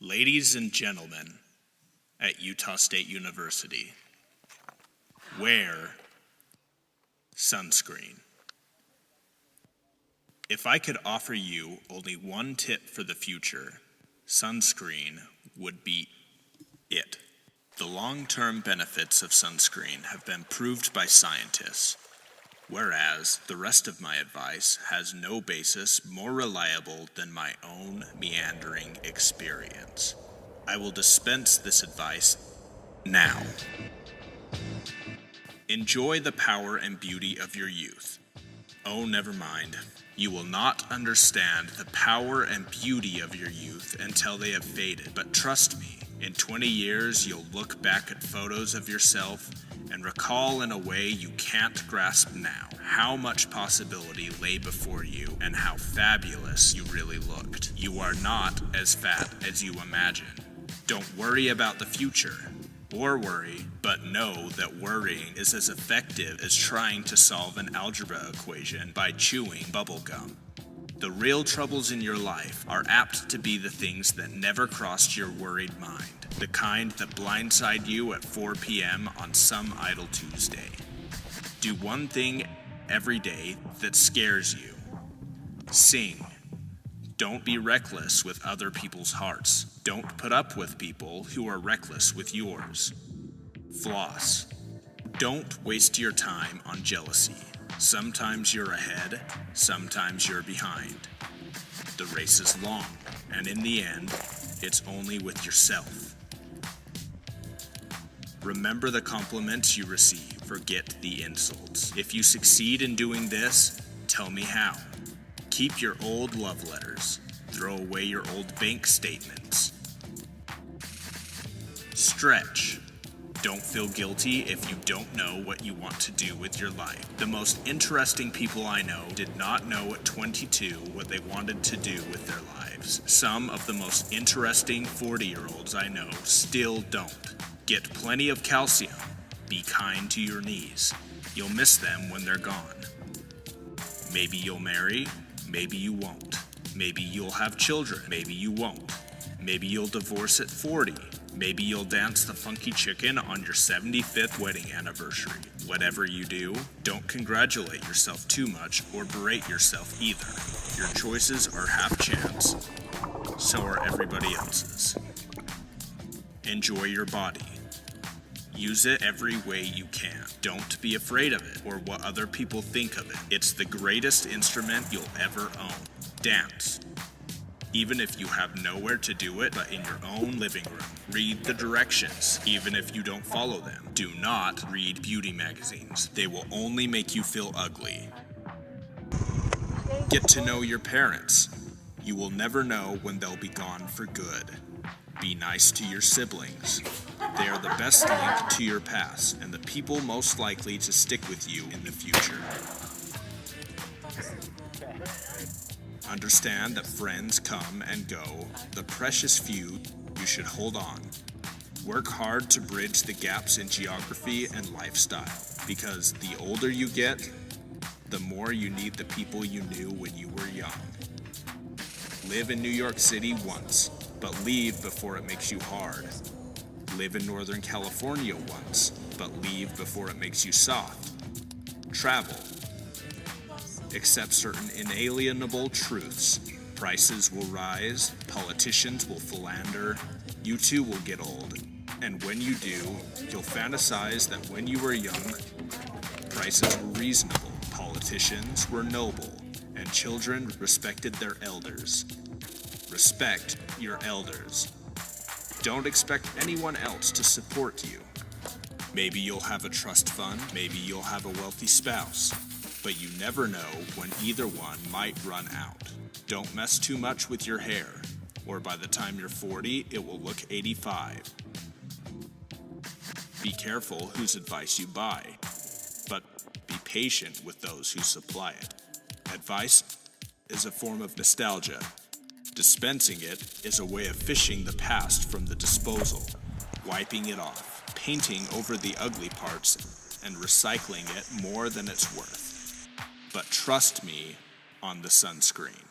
Ladies and gentlemen at Utah State University, wear sunscreen. If I could offer you only one tip for the future, sunscreen would be it. The long-term benefits of sunscreen have been proved by scientists, whereas the rest of my advice has no basis more reliable than my own meandering experience. I will dispense this advice now. Enjoy the power and beauty of your youth. Oh, never mind. You will not understand the power and beauty of your youth until they have faded. But trust me, in 20 years, you'll look back at photos of yourself and recall in a way you can't grasp now how much possibility lay before you and how fabulous you really looked. You are not as fat as you imagine. Don't worry about the future. Or worry, but know that worrying is as effective as trying to solve an algebra equation by chewing bubble gum. The real troubles in your life are apt to be the things that never crossed your worried mind, the kind that blindside you at 4 p.m. on some idle Tuesday. Do one thing every day that scares you. Sing. Don't be reckless with other people's hearts. Don't put up with people who are reckless with yours. Floss. Don't waste your time on jealousy. Sometimes you're ahead, sometimes you're behind. The race is long, and in the end, it's only with yourself. Remember the compliments you receive, forget the insults. If you succeed in doing this, tell me how. Keep your old love letters. Throw away your old bank statements. Stretch. Don't feel guilty if you don't know what you want to do with your life. The most interesting people I know did not know at 22 what they wanted to do with their lives. Some of the most interesting 40-year-olds I know still don't. Get plenty of calcium. Be kind to your knees. You'll miss them when they're gone. Maybe you'll marry. Maybe you won't. Maybe you'll have children. Maybe you won't. Maybe you'll divorce at 40. Maybe you'll dance the funky chicken on your 75th wedding anniversary. Whatever you do, don't congratulate yourself too much or berate yourself either. Your choices are half chance. So are everybody else's. Enjoy your body. Use it every way you can. Don't be afraid of it or what other people think of it. It's the greatest instrument you'll ever own. Dance. Even if you have nowhere to do it but in your own living room. Read the directions, even if you don't follow them. Do not read beauty magazines. They will only make you feel ugly. Get to know your parents. You will never know when they'll be gone for good. Be nice to your siblings. They are the best link to your past and the people most likely to stick with you in the future. Understand that friends come and go. The precious few you should hold on. Work hard to bridge the gaps in geography and lifestyle, because the older you get, the more you need the people you knew when you were young. Live in New York City once, but leave before it makes you hard. Live in Northern California once, but leave before it makes you soft. Travel. Accept certain inalienable truths. Prices will rise, politicians will philander, you too will get old. And when you do, you'll fantasize that when you were young, prices were reasonable, politicians were noble, and children respected their elders. Respect your elders. Don't expect anyone else to support you. Maybe you'll have a trust fund, maybe you'll have a wealthy spouse, but you never know when either one might run out. Don't mess too much with your hair, or by the time you're 40, it will look 85. Be careful whose advice you buy, but be patient with those who supply it. Advice is a form of nostalgia. Dispensing it is a way of fishing the past from the disposal, wiping it off, painting over the ugly parts, and recycling it more than it's worth. But trust me on the sunscreen.